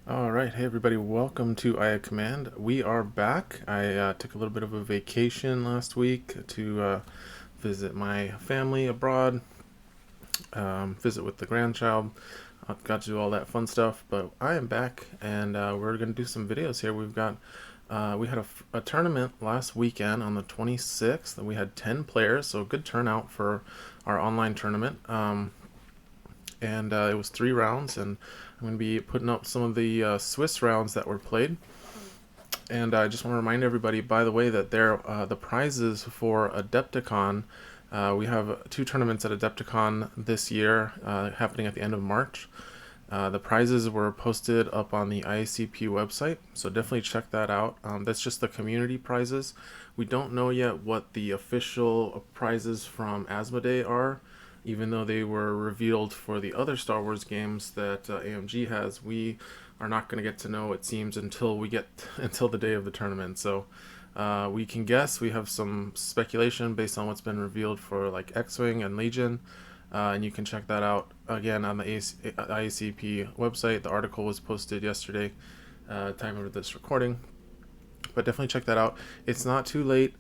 All right, hey everybody, welcome to IA Command. We are back. I took a little bit of a vacation last week to visit my family abroad, visit with the grandchild. Got to do all that fun stuff, but I am back and we're going to do some videos here. We had a tournament last weekend on the 26th, and we had 10 players, so good turnout for our online tournament. And it was 3 rounds, and I'm going to be putting up some of the Swiss rounds that were played. And I just want to remind everybody, by the way, that the prizes for Adepticon. We have 2 tournaments at Adepticon this year, happening at the end of March. The prizes were posted up on the IACP website, so definitely check that out. That's just the community prizes. We don't know yet what the official prizes from Asmodee are, even though they were revealed for the other Star Wars games that AMG has. We are not going to get to know, it seems, until we get until the day of the tournament. So we can guess. We have some speculation based on what's been revealed for like X-Wing and Legion. And you can check that out again on the IACP website. The article was posted yesterday, time of this recording. But definitely check that out. It's not too late.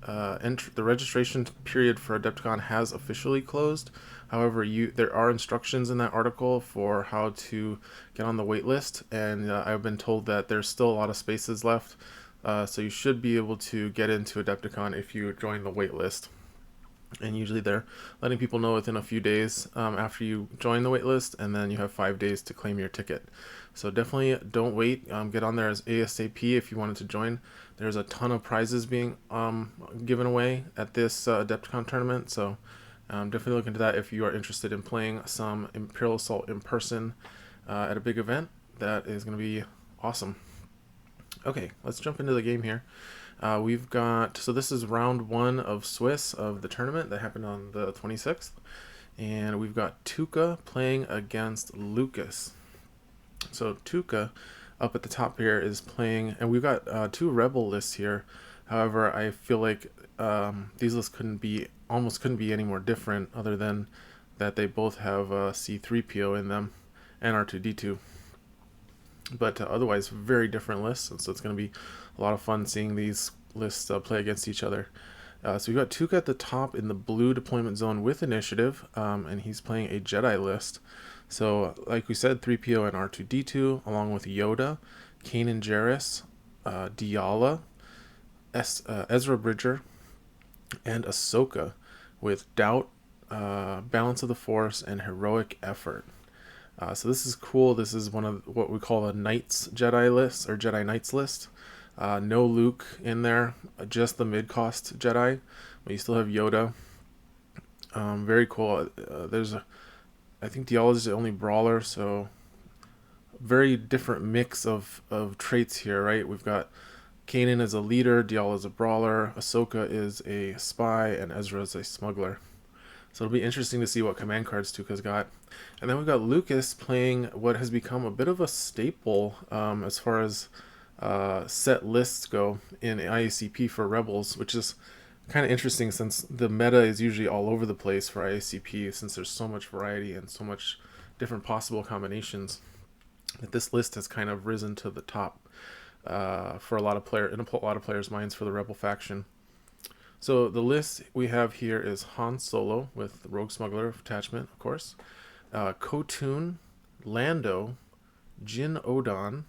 The registration period for Adepticon has officially closed. However, there are instructions in that article for how to get on the wait list, and I've been told that there's still a lot of spaces left. So you should be able to get into Adepticon if you join the wait list. And usually they're letting people know within a few days after you join the waitlist, and then you have 5 days to claim your ticket. So definitely don't wait. Get on there as ASAP if you wanted to join. There's a ton of prizes being given away at this Adepticon tournament, so definitely look into that if you are interested in playing some Imperial Assault in person at a big event. That is going to be awesome. Okay, let's jump into the game here. So this is round 1 of Swiss of the tournament that happened on the 26th. And we've got Tuukka playing against Lukas. So Tuukka up at the top here is playing, and we've got 2 rebel lists here. However, I feel like these lists almost couldn't be any more different, other than that they both have C3PO in them and R2D2. But otherwise, very different lists, and so it's going to be a lot of fun seeing these lists play against each other. So we've got Tuukka at the top in the blue deployment zone with initiative, and he's playing a Jedi list. So, like we said, 3PO and R2D2, along with Yoda, Kanan Jarrus, Diala, Ezra Bridger, and Ahsoka, with doubt, balance of the Force, and heroic effort. So this is cool. This is one of what we call a Knights Jedi list, or Jedi Knights list. No Luke in there, just the mid-cost Jedi, but you still have Yoda. Very cool. I think Diala is the only brawler, so very different mix of traits here, right? We've got Kanan as a leader, Diala is a brawler, Ahsoka is a spy, and Ezra is a smuggler. So it'll be interesting to see what command cards Tuukka's got. And then we've got Lukas playing what has become a bit of a staple as far as set lists go in IACP for Rebels, which is kind of interesting since the meta is usually all over the place for IACP, since there's so much variety and so much different possible combinations. That this list has kind of risen to the top for a lot of players' minds for the Rebel faction. So the list we have here is Han Solo with the Rogue Smuggler attachment, of course, Kotun, Lando, Jin Odon,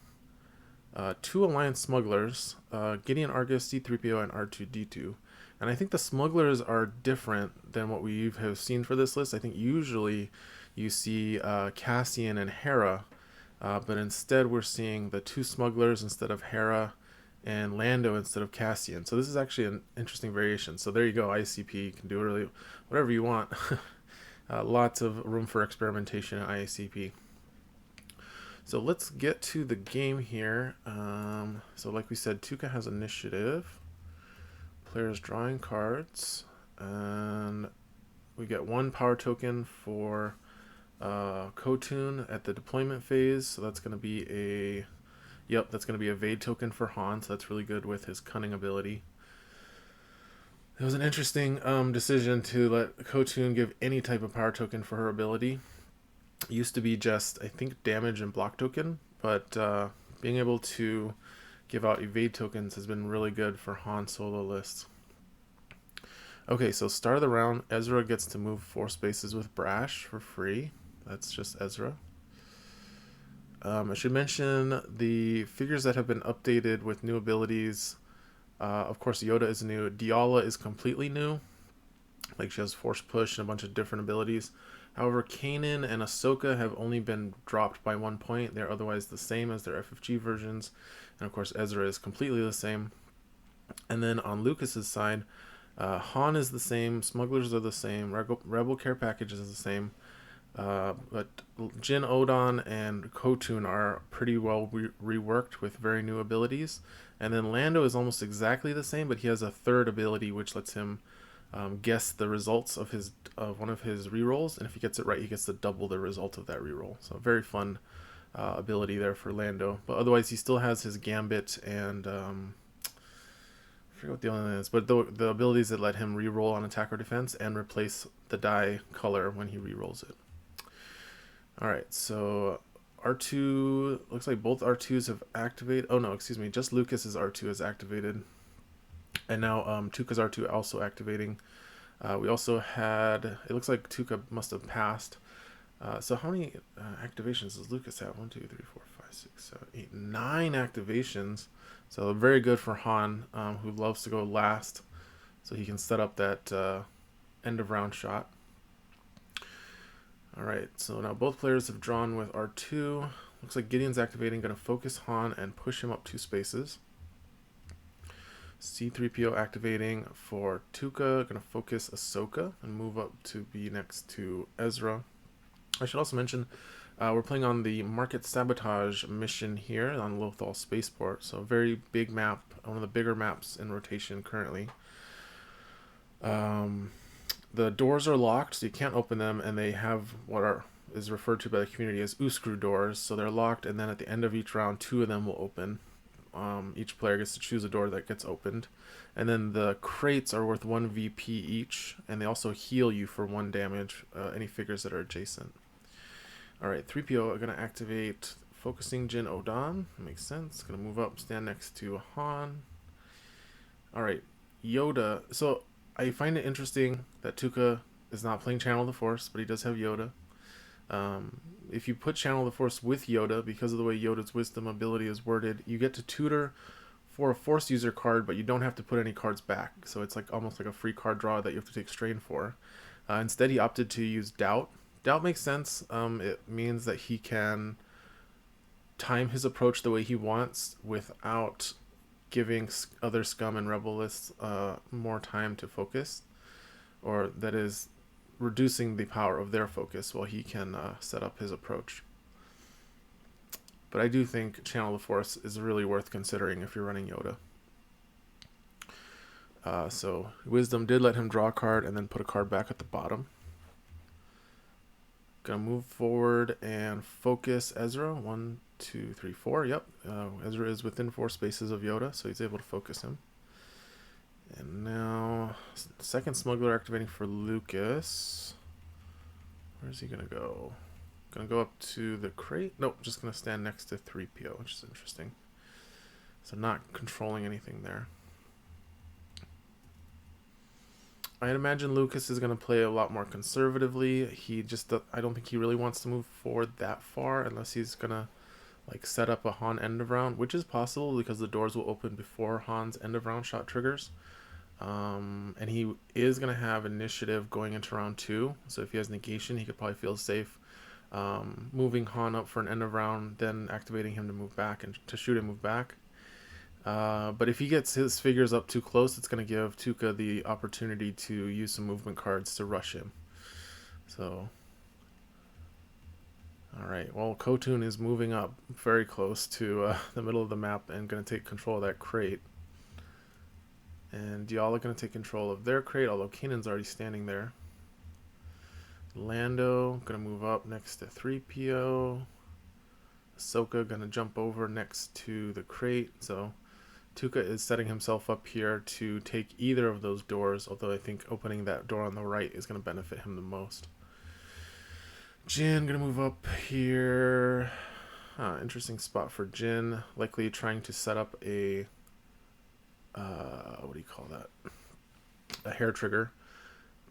2 Alliance Smugglers, Gideon Argus, C3PO, and R2D2. And I think the Smugglers are different than what we have seen for this list. I think usually you see Cassian and Hera, but instead we're seeing the 2 Smugglers instead of Hera, and Lando instead of Cassian. So this is actually an interesting variation. So there you go, ICP can do really whatever you want. Lots of room for experimentation at ICP. So let's get to the game here. So like we said, Tuukka has initiative. Players drawing cards. And we get 1 power token for Kotun at the deployment phase. So that's going to be a Evade token for Han, so that's really good with his cunning ability. It was an interesting decision to let Kotun give any type of power token for her ability. It used to be just, I think, damage and block token, but being able to give out evade tokens has been really good for Han Solo lists. Okay, so start of the round, Ezra gets to move 4 spaces with Brash for free. That's just Ezra. I should mention the figures that have been updated with new abilities. Of course, Yoda is new. Diala is completely new. Like, she has Force Push and a bunch of different abilities. However, Kanan and Ahsoka have only been dropped by 1 point. They're otherwise the same as their FFG versions. And of course, Ezra is completely the same. And then on Lucas's side, Han is the same, Smugglers are the same, Rebel Care Package is the same, but Jin Odon and Kotun are pretty well reworked with very new abilities. And then Lando is almost exactly the same, but he has a third ability which lets him guess the results of one of his rerolls, and if he gets it right, he gets to double the result of that reroll. So very fun ability there for Lando. But otherwise, he still has his Gambit and I forget what the other one is, but the abilities that let him reroll on attack or defense and replace the die color when he rerolls it. Alright, so R2, looks like both R2s have activated. Oh no, excuse me, just Lucas's R2 is activated. And now Tuukka's R2 also activating. We also had, it looks like Tuukka must have passed. So how many activations does Lucas have? 1, 2, 3, 4, 5, 6, 7, 8, 9 activations. So very good for Han, who loves to go last, so he can set up that end of round shot. Alright, so now both players have drawn with R2. Looks like Gideon's activating, going to focus Han and push him up 2 spaces. C-3PO activating for Tuukka, going to focus Ahsoka and move up to be next to Ezra. I should also mention we're playing on the Market Sabotage mission here on Lothal Spaceport, so a very big map, one of the bigger maps in rotation currently. The doors are locked, so you can't open them, and they have what is referred to by the community as Uskru doors, so they're locked, and then at the end of each round, 2 of them will open. Each player gets to choose a door that gets opened. And then the crates are worth 1 VP each, and they also heal you for 1 damage, any figures that are adjacent. Alright, 3PO are going to activate focusing Jin Odon. Makes sense. Going to move up, stand next to Han. Alright, Yoda. So I find it interesting that Tuukka is not playing Channel of the Force, but he does have Yoda. If you put Channel of the Force with Yoda, because of the way Yoda's wisdom ability is worded, you get to tutor for a Force user card, but you don't have to put any cards back. So it's like almost like a free card draw that you have to take strain for. Instead, he opted to use Doubt. Doubt makes sense. It means that he can time his approach the way he wants without giving other scum and rebel lists more time to focus, or that is reducing the power of their focus while he can set up his approach. But I do think Channel of the Force is really worth considering if you're running Yoda. So Wisdom did let him draw a card and then put a card back at the bottom. Gonna move forward and focus Ezra. 1, 2, 3, 4. Yep. Ezra is within 4 spaces of Yoda, so he's able to focus him. And now, second Smuggler activating for Lucas. Where's he gonna go? Gonna go up to the crate? Nope, just gonna stand next to 3PO, which is interesting. So not controlling anything there. I'd imagine Lucas is going to play a lot more conservatively. I don't think he really wants to move forward that far unless he's going to like set up a Han end of round, which is possible because the doors will open before Han's end of round shot triggers. And he is going to have initiative going into round 2. So if he has negation, he could probably feel safe moving Han up for an end of round, then activating him to move back and to shoot and move back. But if he gets his figures up too close, it's going to give Tuukka the opportunity to use some movement cards to rush him. So, alright, well, Kotun is moving up very close to the middle of the map and going to take control of that crate. And Diala going to take control of their crate, although Kanan's already standing there. Lando going to move up next to 3PO. Ahsoka going to jump over next to the crate, so Tuukka is setting himself up here to take either of those doors, although I think opening that door on the right is going to benefit him the most. Jin going to move up here. Interesting spot for Jin. Likely trying to set up a what do you call that? A hair trigger.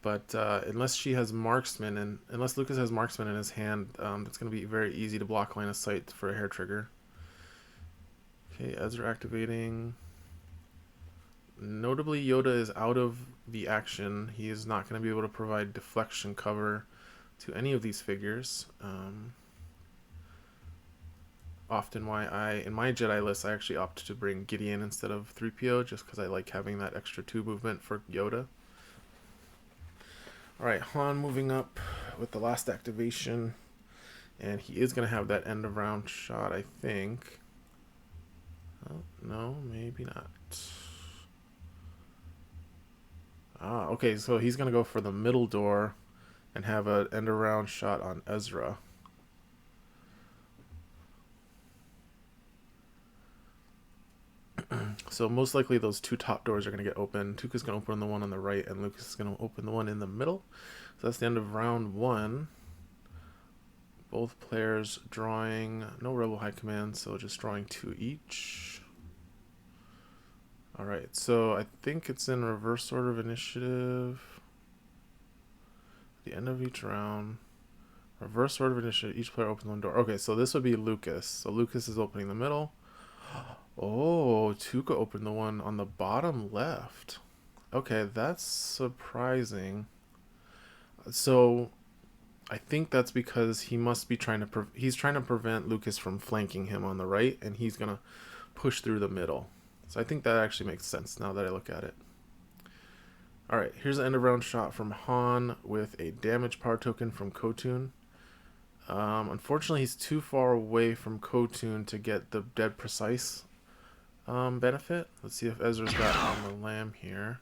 But unless she has marksman, and unless Lucas has marksman in his hand, it's going to be very easy to block line of sight for a hair trigger. Okay, Ezra activating. Notably, Yoda is out of the action. He is not going to be able to provide deflection cover to any of these figures. Often why in my Jedi list, I actually opt to bring Gideon instead of 3PO, just because I like having that extra 2 movement for Yoda. Alright, Han moving up with the last activation. And he is going to have that end of round shot, I think. Oh, no, maybe not. Okay, so he's going to go for the middle door and have an end of round shot on Ezra. So most likely those 2 top doors are going to get open. Tuukka's going to open the one on the right, and Lucas is going to open the one in the middle. So that's the end of round 1. Both players drawing, no Rebel High Command, so just drawing 2 each. Alright, so I think it's in reverse order of initiative. At the end of each round. Reverse order of initiative, each player opens 1 door. Okay, so this would be Lucas. So Lucas is opening the middle. Oh, Tuukka opened the one on the bottom left. Okay, that's surprising. So, I think that's because he must be trying to he's trying to prevent Lucas from flanking him on the right, and he's gonna push through the middle. So I think that actually makes sense now that I look at it. All right, here's the end of round shot from Han with a damage power token from Kotun. Unfortunately, he's too far away from Kotun to get the dead precise benefit. Let's see if Ezra's got on the lamb here.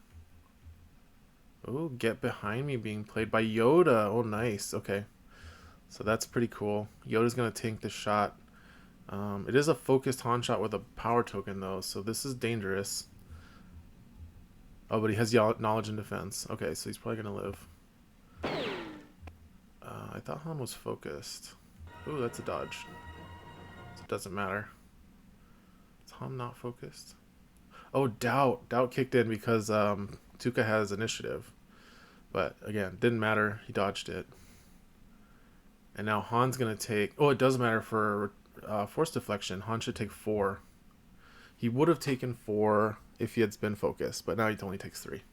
Oh, get behind me being played by Yoda. Oh, nice. Okay. So that's pretty cool. Yoda's going to tank the shot. It is a focused Han shot with a power token, though, so this is dangerous. Oh, but he has knowledge and defense. Okay, so he's probably going to live. I thought Han was focused. Ooh, that's a dodge. So it doesn't matter. Is Han not focused? Oh, doubt. Doubt kicked in because Tuukka has initiative. But again, didn't matter. He dodged it. And now Han's going to take... Oh, it does matter for force deflection. Han should take 4. He would have taken 4 if he had been focused, but now he only takes 3.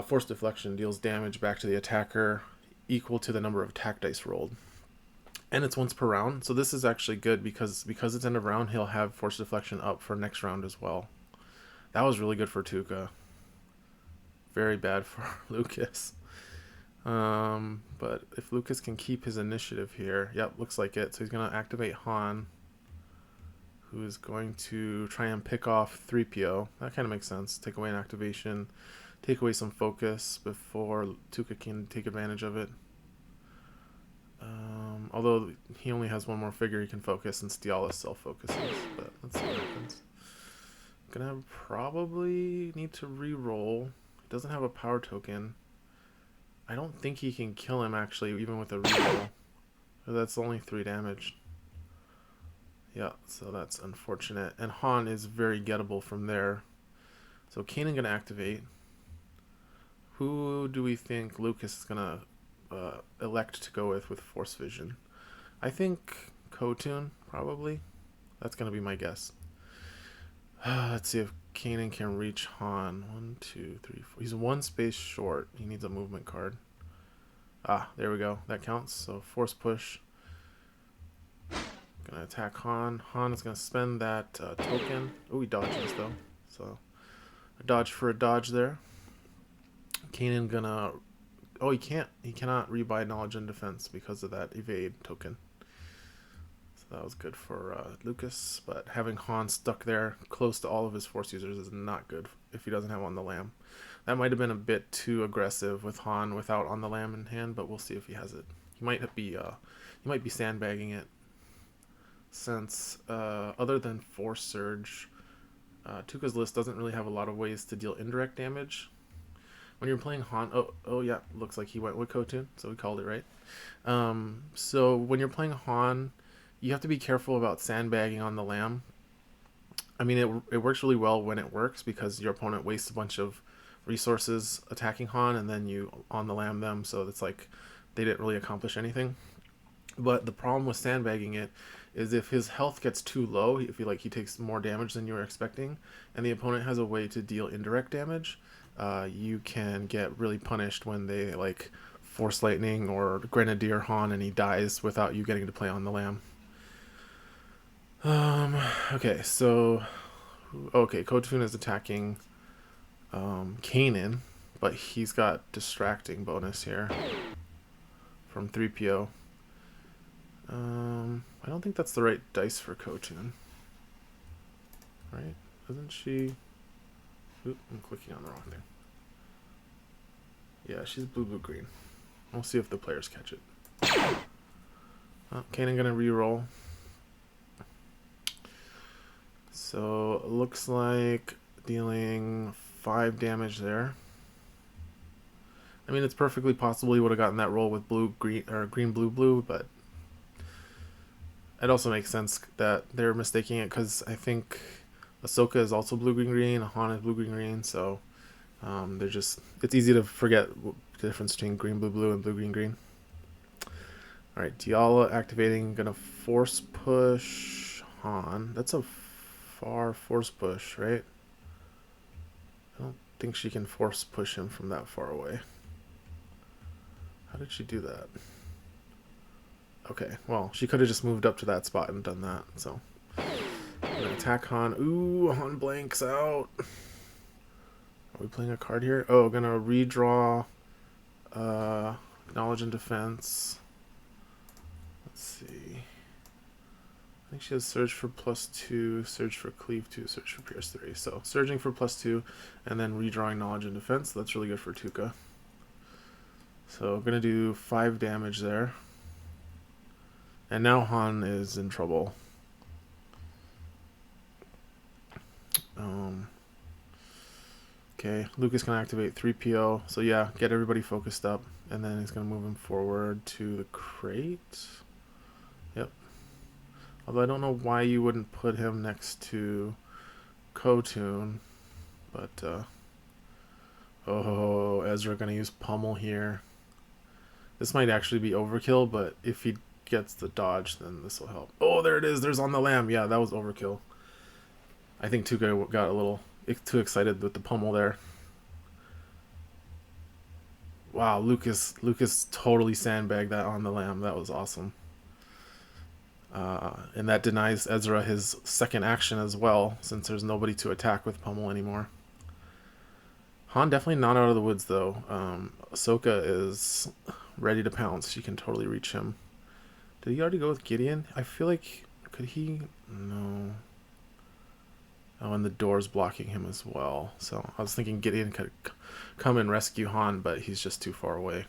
Force deflection deals damage back to the attacker equal to the number of attack dice rolled. And it's once per round, so this is actually good because it's end of round, he'll have force deflection up for next round as well. That was really good for Tuukka. Very bad for Lucas. But if Lucas can keep his initiative here, yep, looks like it. So he's going to activate Han, who is going to try and pick off 3PO. That kind of makes sense. Take away an activation, take away some focus before Tuukka can take advantage of it. Although he only has one more figure he can focus, and Stiala self-focuses. But let's see what happens. Gonna probably need to re-roll. He doesn't have a power token. I don't think he can kill him, actually, even with a re-roll. That's only 3 damage. Yeah, so that's unfortunate. And Han is very gettable from there. So Kanan gonna activate. Who do we think Lucas is gonna elect to go with Force Vision? I think Kotun, probably. That's gonna be my guess. Let's see if Kanan can reach Han. 1, 2, 3, 4. He's 1 space short. He needs a movement card. Ah, there we go. That counts. So force push. Gonna attack Han. Han is gonna spend that token. Oh, he dodges though. So a dodge for a dodge there. Kanan gonna... Oh, he can't. He cannot rebuy knowledge and defense because of that evade token. So that was good for Lucas. But having Han stuck there close to all of his force users is not good if he doesn't have on the lamb. That might have been a bit too aggressive with Han without on the lamb in hand, but we'll see if he has it. He might be sandbagging it, since other than Force Surge, Tuukka's list doesn't really have a lot of ways to deal indirect damage. When you're playing Han, oh yeah, looks like he went with Kotun, so we called it right. So when you're playing Han, you have to be careful about sandbagging on the lamb. I mean, it works really well when it works because your opponent wastes a bunch of resources attacking Han, and then you on the lamb them, so it's like they didn't really accomplish anything. But the problem with sandbagging it is if his health gets too low, if he takes more damage than you were expecting, and the opponent has a way to deal indirect damage, you can get really punished when they like Force Lightning or Grenadier Han and he dies without you getting to play on the lamb. Okay, so Kotun is attacking Kanan, but he's got distracting bonus here from 3PO. I don't think that's the right dice for Kotun. Right? Isn't she... Oop, I'm clicking on the wrong thing. Yeah, she's blue, blue, green. We'll see if the players catch it. Oh, Kanan gonna re-roll. So, it looks like dealing 5 damage there. I mean, it's perfectly possible he would have gotten that roll with blue, green, or green, blue, blue, but it also makes sense that they're mistaking it because I think Ahsoka is also blue, green, green, Han is blue, green, green, so they're just, it's easy to forget the difference between green, blue, blue, and blue, green, green. Alright, Diala activating, gonna force push Han. That's a far force push, right? I don't think she can force push him from that far away. How did she do that? Okay, well, she could have just moved up to that spot and done that, so. I'm gonna attack Han. Ooh, Han blanks out. Are we playing a card here? Oh, gonna redraw Knowledge and Defense. Let's see. I think she has Surge for +2, Surge for Cleave 2, Surge for Pierce 3. So, Surging for +2, and then redrawing Knowledge and Defense. That's really good for Tuukka. So, I'm gonna do 5 damage there. And now Han is in trouble. Okay, Lukas can activate 3PO. So yeah, get everybody focused up. And then he's going to move him forward to the crate. Yep. Although I don't know why you wouldn't put him next to Kotun. But, oh, Ezra going to use Pummel here. This might actually be overkill, but if he gets the dodge, then this will help. Oh, there it is. There's on the lamb. Yeah, that was overkill. I think Tuukka got a little too excited with the pummel there. Wow, Lukas totally sandbagged that on the lamb. That was awesome. And that denies Ezra his second action as well, since there's nobody to attack with pummel anymore. Han definitely not out of the woods, though. Ahsoka is ready to pounce. She can totally reach him. Did he already go with Gideon? I feel like... Could he... No... Oh, and the door's blocking him as well. So I was thinking Gideon could come and rescue Han, but he's just too far away.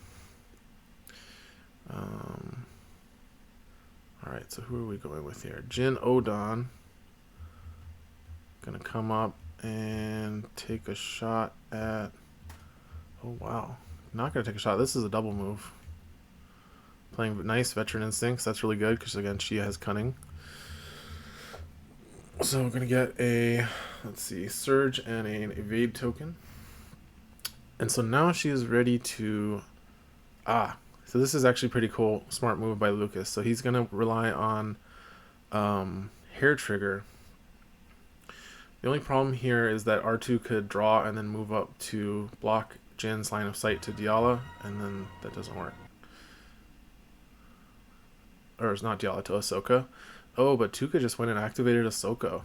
Alright, so who are we going with here? Jin Odon. Gonna come up and take a shot at... Oh, wow. Not gonna take a shot. This is a double move. Playing nice veteran instincts. That's really good, because again, she has cunning. So we're going to get a, let's see, Surge and an Evade token. And so now she is ready to, so this is actually pretty cool, smart move by Lukas. So he's going to rely on Hair Trigger. The only problem here is that R2 could draw and then move up to block Jin's line of sight to Diala, and then that doesn't work. Or it's not Diala, to Ahsoka. Oh, but Tuukka just went and activated Ahsoka.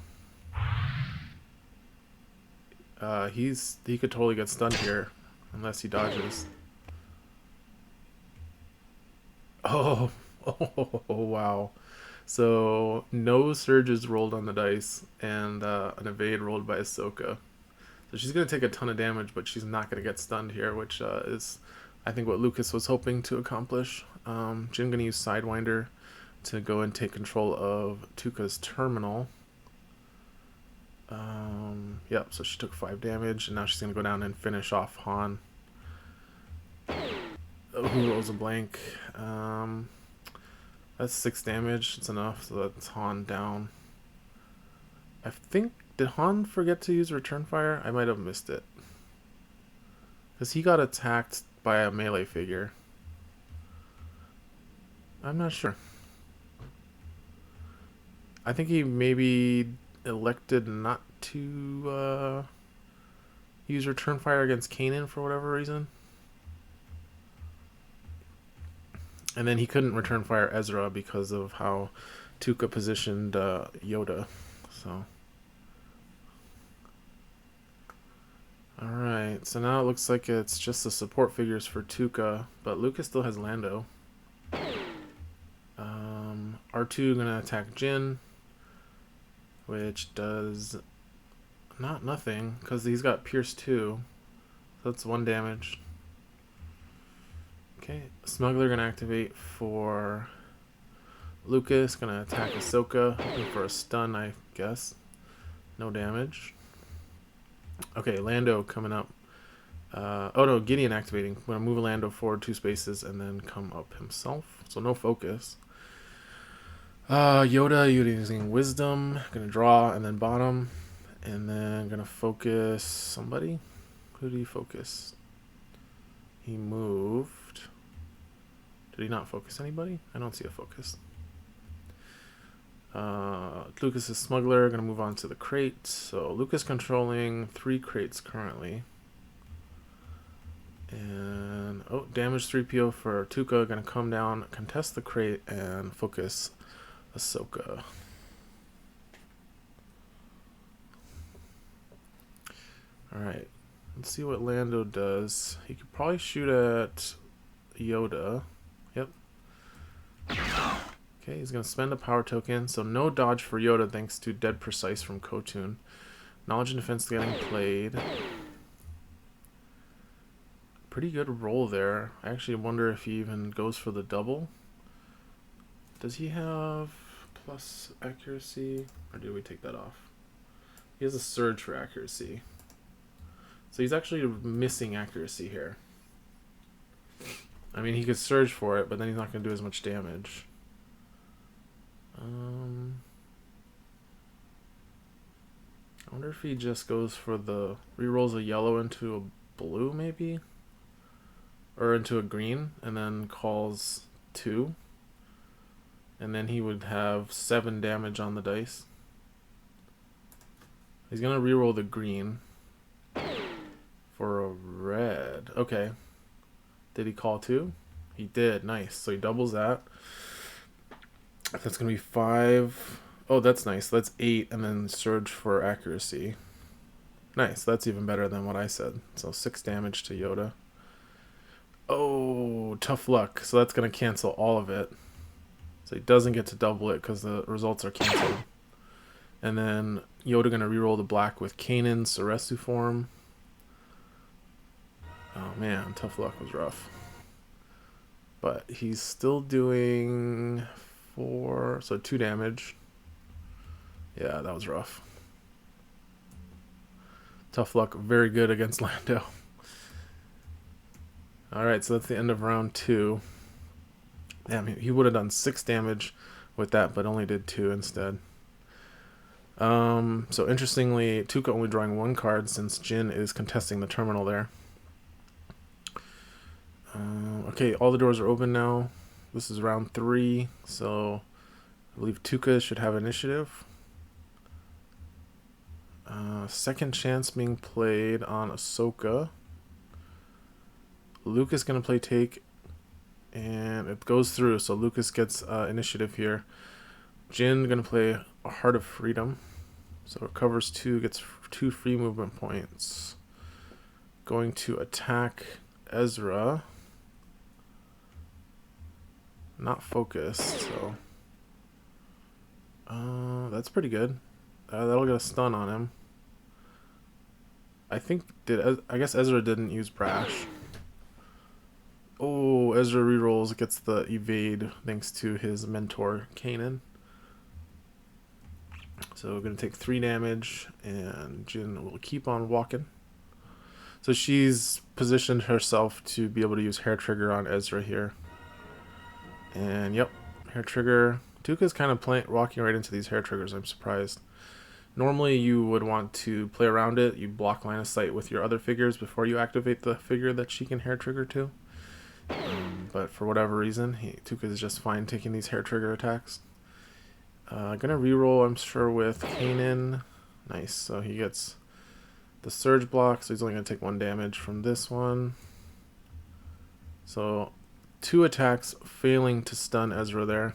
He could totally get stunned here, unless he dodges. Oh, wow. So, no surges rolled on the dice, and an evade rolled by Ahsoka. So she's going to take a ton of damage, but she's not going to get stunned here, which is, I think, what Lukas was hoping to accomplish. Jin going to use Sidewinder to go and take control of Tuukka's terminal. Yep, so she took 5 damage, and now she's going to go down and finish off Han. Who rolls a blank? That's 6 damage. It's enough. So that's Han down. I think, did Han forget to use return fire? I might have missed it. Because he got attacked by a melee figure. I'm not sure. I think he maybe elected not to use return fire against Kanan for whatever reason. And then he couldn't return fire Ezra because of how Tuukka positioned Yoda. So. Alright, so now it looks like it's just the support figures for Tuukka, but Lucas still has Lando. R2 gonna attack Jin, which does nothing, because he's got Pierce 2. So that's 1 damage. Okay, Smuggler gonna activate for Lucas, gonna attack Ahsoka, hoping for a stun, I guess. No damage. Okay, Lando coming up. Oh no, Gideon activating. I'm gonna move Lando forward 2 spaces and then come up himself. So no focus. Yoda using Wisdom. Gonna draw and then bottom. And then gonna focus somebody. Who did he focus? He moved. Did he not focus anybody? I don't see a focus. Lucas is Smuggler. Gonna move on to the crate. So Lucas controlling 3 crates currently. And damage 3PO for Tuukka. Gonna come down, contest the crate, and focus Ahsoka. Alright, let's see what Lando does. He could probably shoot at Yoda. Yep. Okay, he's gonna spend a power token, so no dodge for Yoda thanks to Dead Precise from Kotun. Knowledge and defense getting played. Pretty good roll there. I actually wonder if he even goes for the double. Does he have plus accuracy? Or do we take that off? He has a surge for accuracy. So he's actually missing accuracy here. I mean, he could surge for it, but then he's not going to do as much damage. I wonder if he just goes for the... rerolls a yellow into a blue, maybe? Or into a green, and then calls 2. And then he would have 7 damage on the dice. He's going to reroll the green for a red. Okay. Did he call 2? He did. Nice. So he doubles that. That's going to be 5. Oh, that's nice. That's 8, and then surge for accuracy. Nice. That's even better than what I said. So 6 damage to Yoda. Oh, tough luck. So that's going to cancel all of it. So he doesn't get to double it because the results are canceled. And then Yoda going to reroll the black with Kanan's Soresu form. Oh man, tough luck was rough. But he's still doing 4, so 2 damage. Yeah, that was rough. Tough luck, very good against Lando. Alright, so that's the end of round 2. Damn, he would have done 6 damage with that, but only did 2 instead. So interestingly, Tuukka only drawing 1 card since Jin is contesting the terminal there. Okay, all the doors are open now. This is round 3, so I believe Tuukka should have initiative. Second chance being played on Ahsoka. Lucas gonna play take, and it goes through, so Lucas gets initiative here. Jin gonna play a Heart of Freedom, so it covers 2, gets 2 free movement points. Going to attack Ezra. Not focused, so that's pretty good. That'll get a stun on him. I guess Ezra didn't use Brash. Oh, Ezra rerolls, gets the evade thanks to his mentor Kanan. So we're gonna take 3 damage, and Jin will keep on walking. So she's positioned herself to be able to use Hair Trigger on Ezra here. And yep, Hair trigger. Tuukka's kind of walking right into these hair triggers. I'm surprised. Normally you would want to play around it. You block line of sight with your other figures before you activate the figure that she can hair trigger to. But for whatever reason, Tuukka is just fine taking these hair trigger attacks. Gonna reroll, I'm sure, with Kanan. Nice, so he gets the surge block, so he's only gonna take 1 damage from this one. So 2 attacks failing to stun Ezra there.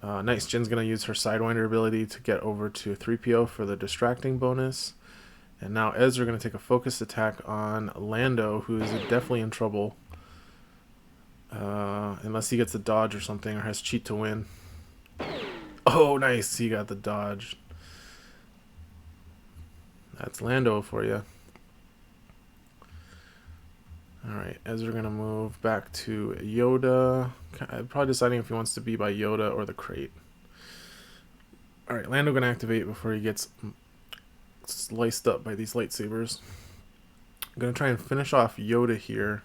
Nice, Jin's going to use her Sidewinder ability to get over to 3PO for the distracting bonus. And now Ezra going to take a focused attack on Lando, who is definitely in trouble. Unless he gets a dodge or something, or has cheat to win. Oh, nice, he got the dodge. That's Lando for you. Alright, Ezra going to move back to Yoda. Probably deciding if he wants to be by Yoda or the crate. Alright, Lando going to activate before he gets sliced up by these lightsabers. I'm going to try and finish off Yoda here.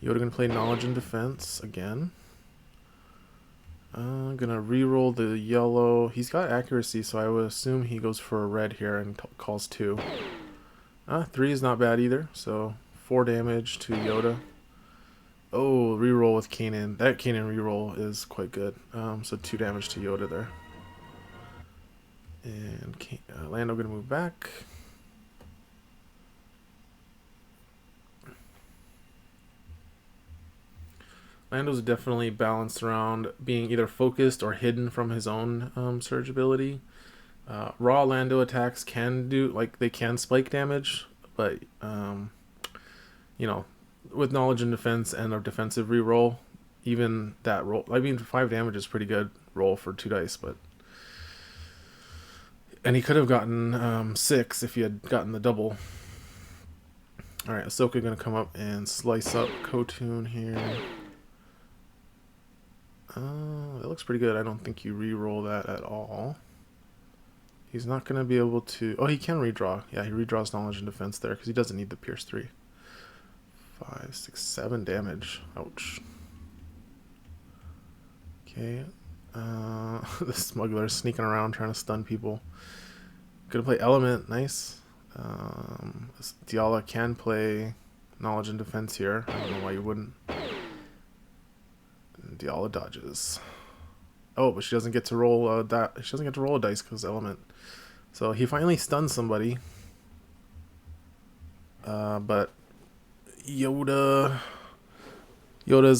Yoda going to play Knowledge and Defense again. I'm going to reroll the yellow. He's got accuracy, so I would assume he goes for a red here and calls 2. 3 is not bad either, so 4 damage to Yoda. Oh, reroll with Kanan. That Kanan reroll is quite good. So 2 damage to Yoda there. And Lando gonna move back. Lando's definitely balanced around being either focused or hidden from his own surge ability. Raw Lando attacks can they can spike damage, but you know, with Knowledge and Defense and a defensive reroll, even that roll, I mean, 5 damage is pretty good roll for 2 dice, but. And he could have gotten 6 if he had gotten the double. Alright, Ahsoka gonna come up and slice up Kotun here. That looks pretty good. I don't think you re-roll that at all. He's not gonna be able to. Oh, he can redraw. Yeah, he redraws Knowledge and Defense there because he doesn't need the Pierce 3. 5, 6, 7 damage. Ouch. Okay. The Smugglers sneaking around trying to stun people. Gonna play Element. Nice. Diala can play Knowledge and Defense here. I don't know why you wouldn't. And Diala dodges. Oh, but she doesn't get to roll she doesn't get to roll a dice because Element. So he finally stuns somebody. But Yoda's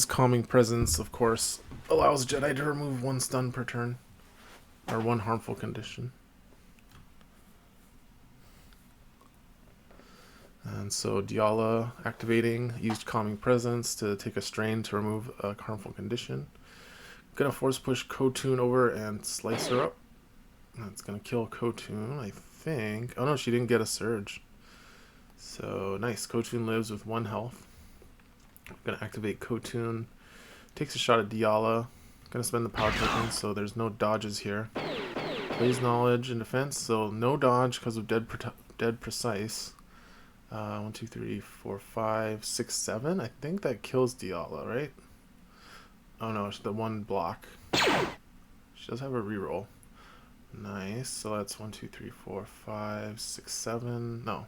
calming presence, of course, allows Jedi to remove 1 stun per turn, or 1 harmful condition. And so Diala activating, used calming presence to take a strain to remove a harmful condition. Gonna force push Kotun over and slice her up. That's gonna kill Kotun, I think. Oh no, she didn't get a surge. So nice, Kotun lives with 1 health. Gonna activate Kotun. Takes a shot at Diala. Gonna spend the power token, so there's no dodges here. Plays Knowledge and Defense, so no dodge because of dead precise. 1, 2, 3, 4, 5, 6, 7. I think that kills Diala, right? Oh no, it's the 1 block. She does have a reroll. Nice. So that's 1, 2, 3, 4, 5, 6, 7. No.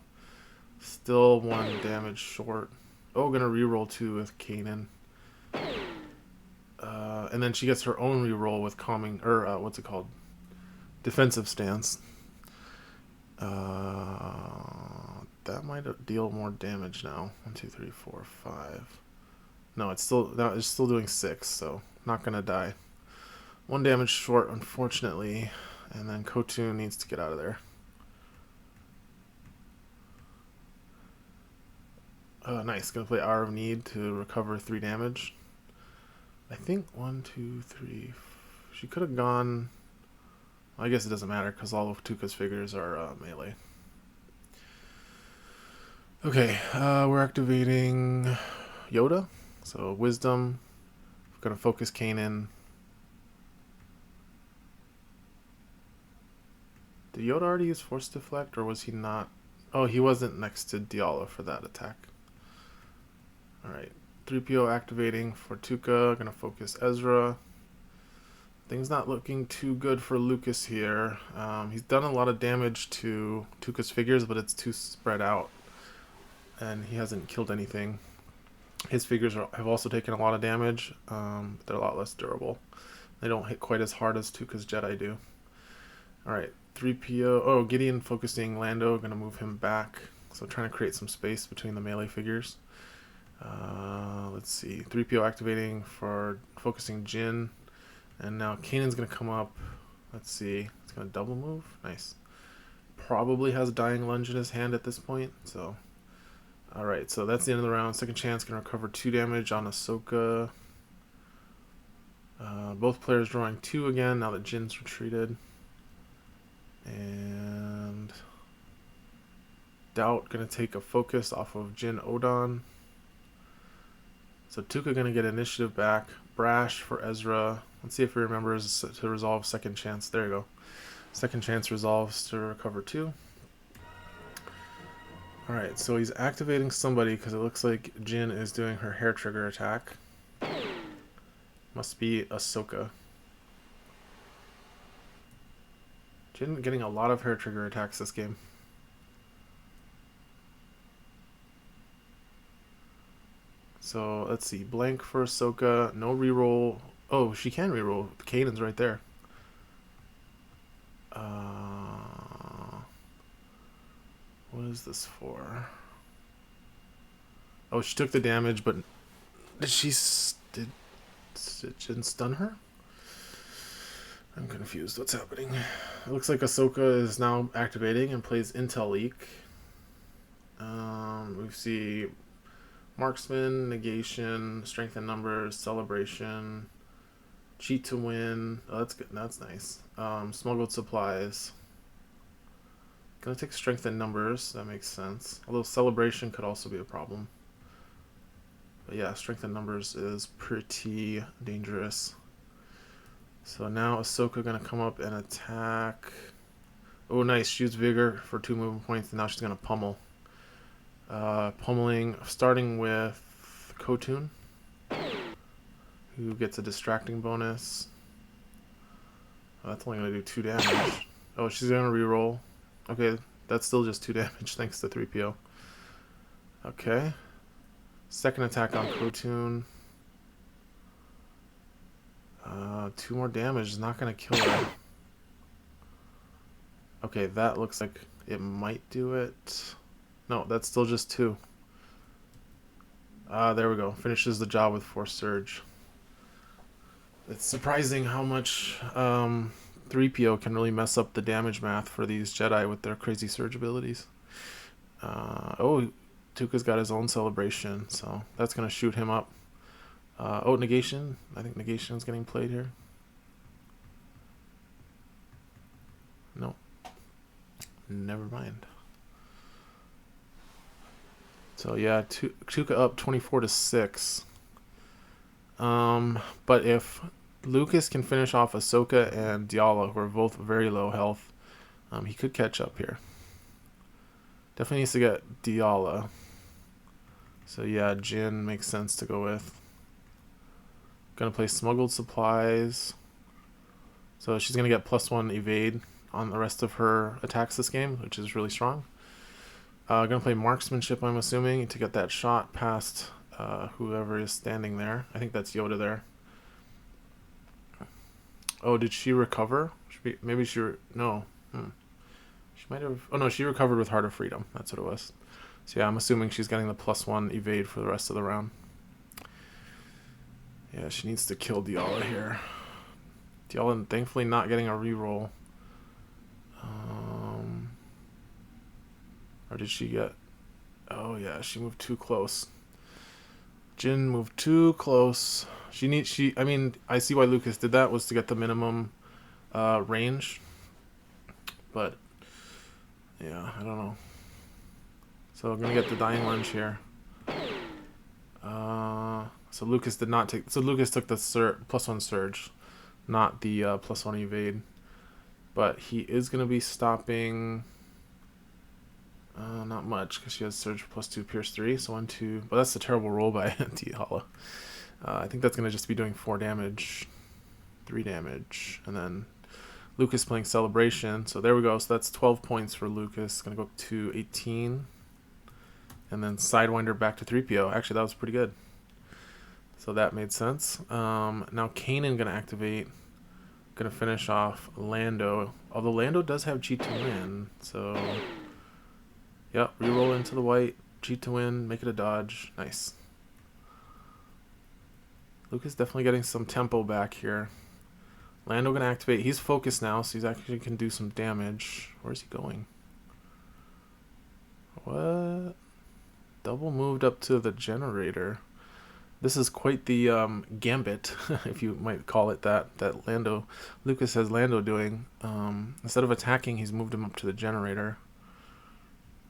Still 1 damage short. Oh, gonna reroll 2 with Kanan. And then she gets her own reroll with calming, or what's it called? Defensive stance. That might deal more damage now. 1, 2, 3, 4, 5. No, it's still doing 6, so not gonna die. 1 damage short, unfortunately, and then Kotun needs to get out of there. Nice. Gonna play Hour of Need to recover 3 damage. I think 1, 2, 3. She could have gone. I guess it doesn't matter because all of Tuukka's figures are melee. Okay, we're activating Yoda. So Wisdom. We're gonna focus Kanan. Did Yoda already use Force Deflect, or was he not? Oh, he wasn't next to Diala for that attack. Alright, 3PO activating for Tuukka. Gonna focus Ezra. Things not looking too good for Lukas here. He's done a lot of damage to Tuukka's figures, but it's too spread out. And he hasn't killed anything. His figures have also taken a lot of damage. But they're a lot less durable. They don't hit quite as hard as Tuukka's Jedi do. Alright, 3PO. Oh, Gideon focusing Lando. Gonna move him back. So trying to create some space between the melee figures. Let's see. 3PO activating for focusing Jin. And now Kanan's going to come up. Let's see. It's going to double move. Nice. Probably has Dying Lunge in his hand at this point. So, alright. So that's the end of the round. Second chance. Going to recover 2 damage on Ahsoka. Both players drawing 2 again now that Jin's retreated. And Doubt going to take a focus off of Jin Odon. So Tuukka going to get initiative back. Brash for Ezra. Let's see if he remembers to resolve second chance. There you go. Second chance resolves to recover 2. Alright, so he's activating somebody because it looks like Jin is doing her hair trigger attack. Must be Ahsoka. Jin getting a lot of hair trigger attacks this game. So let's see. Blank for Ahsoka. No reroll. Oh, she can reroll. Kanan's right there. What is this for? Oh, she took the damage, but did did Jin stun her? I'm confused. What's happening? It looks like Ahsoka is now activating and plays Intel Leak. We see Marksman, Negation, Strength in Numbers, Celebration, Cheat to Win. Oh, that's good. That's nice. Smuggled Supplies. Gonna take Strength in Numbers. That makes sense. Although Celebration could also be a problem. But yeah, Strength in Numbers is pretty dangerous. So now Ahsoka gonna come up and attack. Oh, nice. She used Vigor for 2 movement points, and now she's gonna pummel. Pummeling, starting with Kotun, who gets a distracting bonus. Oh, that's only going to do 2 damage. Oh, she's going to reroll. Okay, that's still just 2 damage thanks to 3PO. Okay. Second attack on Kotun. 2 more damage is not going to kill her. Okay, that looks like it might do it. No, that's still just 2. There we go. Finishes the job with Force Surge. It's surprising how much 3PO can really mess up the damage math for these Jedi with their crazy surge abilities. Oh, Tuukka's got his own celebration, so that's going to shoot him up. Oh, Negation. I think Negation is getting played here. No. Never mind. So yeah, Tuukka up 24-6. But if Lukas can finish off Ahsoka and Diala, who are both very low health, he could catch up here. Definitely needs to get Diala. So yeah, Jin makes sense to go with. Gonna play Smuggled Supplies. So she's gonna get +1 evade on the rest of her attacks this game, which is really strong. Gonna play Marksmanship, I'm assuming, to get that shot past whoever is standing there. I think that's Yoda there. Oh, did she recover? Maybe she... No. She might have... Oh, no, she recovered with Heart of Freedom. That's what it was. So yeah, I'm assuming she's getting the +1 evade for the rest of the round. Yeah, she needs to kill Diala here. Diala, thankfully, not getting a reroll. Or did she get... Oh, yeah, she moved too close. Jin moved too close. I mean, I see why Lukas did that, was to get the minimum range. But, yeah, I don't know. So I'm going to get the Dying Lunge here. So Lukas did not take... So Lukas took the +1 surge, not the +1 evade. But he is going to be stopping... Not much, because she has Surge for +2, Pierce 3, so 1, 2... But that's a terrible roll by T-Hollow. I think that's going to just be doing 4 damage, 3 damage, and then Lukas playing Celebration. So there we go. So that's 12 points for Lukas. Going to go up to 18. And then Sidewinder back to 3PO. Actually, that was pretty good. So that made sense. Now Kanan going to activate. Going to finish off Lando. Although Lando does have cheat to win. So, yep, reroll into the white. Cheat to win. Make it a dodge. Nice. Lukas definitely getting some tempo back here. Lando going to activate. He's focused now, so he's actually can do some damage. Where's he going? What? Double moved up to the generator. This is quite the gambit, if you might call it that Lukas has Lando doing. Instead of attacking, he's moved him up to the generator.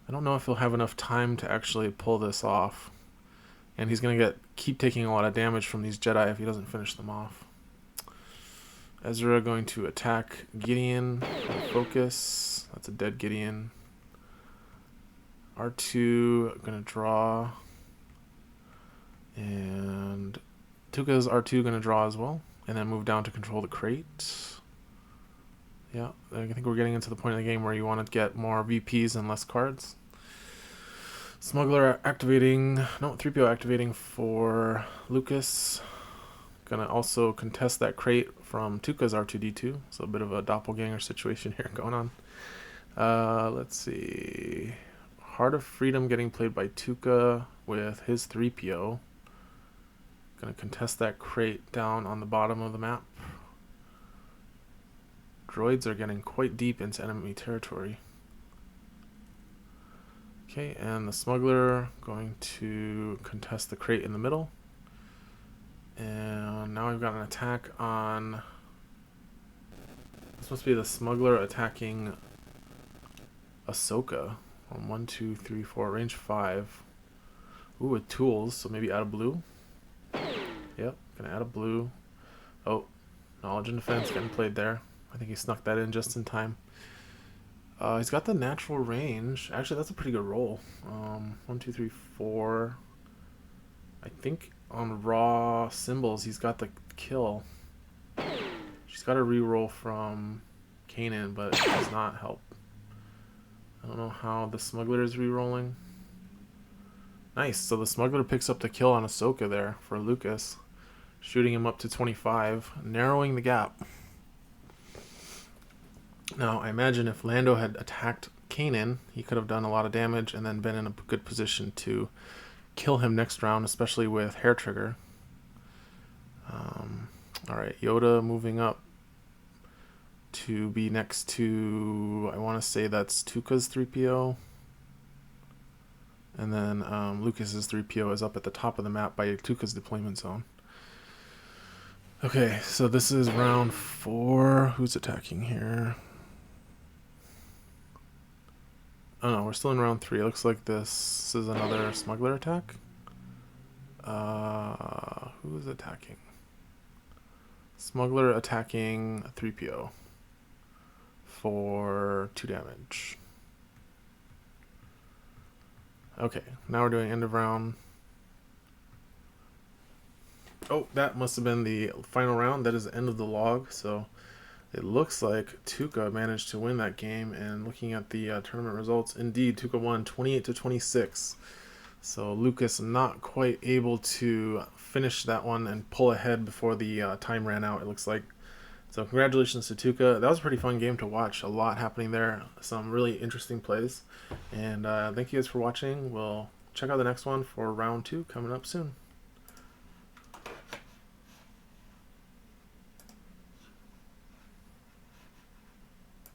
I don't know if he'll have enough time to actually pull this off. And he's going to keep taking a lot of damage from these Jedi if he doesn't finish them off. Ezra going to attack Gideon. Focus. That's a dead Gideon. R2 going to draw. And Tuukka's R2 going to draw as well. And then move down to control the crate. Yeah, I think we're getting into the point of the game where you want to get more VPs and less cards. Smuggler activating, no, 3PO activating for Lukas. Gonna also contest that crate from Tuukka's R2D2. So a bit of a doppelganger situation here going on. Let's see. Heart of Freedom getting played by Tuukka with his 3PO. Gonna contest that crate down on the bottom of the map. Droids are getting quite deep into enemy territory. Okay, and the Smuggler going to contest the crate in the middle. And now we've got an attack on... This must be the Smuggler attacking Ahsoka. On 1, 2, 3, 4, range 5. Ooh, with tools, so maybe add a blue. Yep, gonna add a blue. Oh, knowledge and defense getting played there. I think he snuck that in just in time. He's got the natural range. Actually, that's a pretty good roll. 1, 2, 3, 4. I think on raw symbols, he's got the kill. She's got a reroll from Kanan, but it does not help. I don't know how the Smuggler is rerolling. Nice, so the Smuggler picks up the kill on Ahsoka there for Lukas. Shooting him up to 25, narrowing the gap. Now, I imagine if Lando had attacked Kanan, he could have done a lot of damage and then been in a good position to kill him next round, especially with Hair Trigger. Alright, Yoda moving up to be next to, I want to say that's Tuukka's 3PO. And then Lukas's 3PO is up at the top of the map by Tuukka's deployment zone. Okay, so this is round 4. Who's attacking here? Oh no, we're still in round 3. It looks like this is another Smuggler attack. Who's attacking? Smuggler attacking 3PO for 2 damage. Okay, now we're doing end of round. Oh, that must have been the final round. That is the end of the log. So it looks like Tuukka managed to win that game. And looking at the tournament results, indeed, Tuukka won 28-26. So Lukas not quite able to finish that one and pull ahead before the time ran out, it looks like. So congratulations to Tuukka. That was a pretty fun game to watch. A lot happening there. Some really interesting plays. And thank you guys for watching. We'll check out the next one for round 2 coming up soon.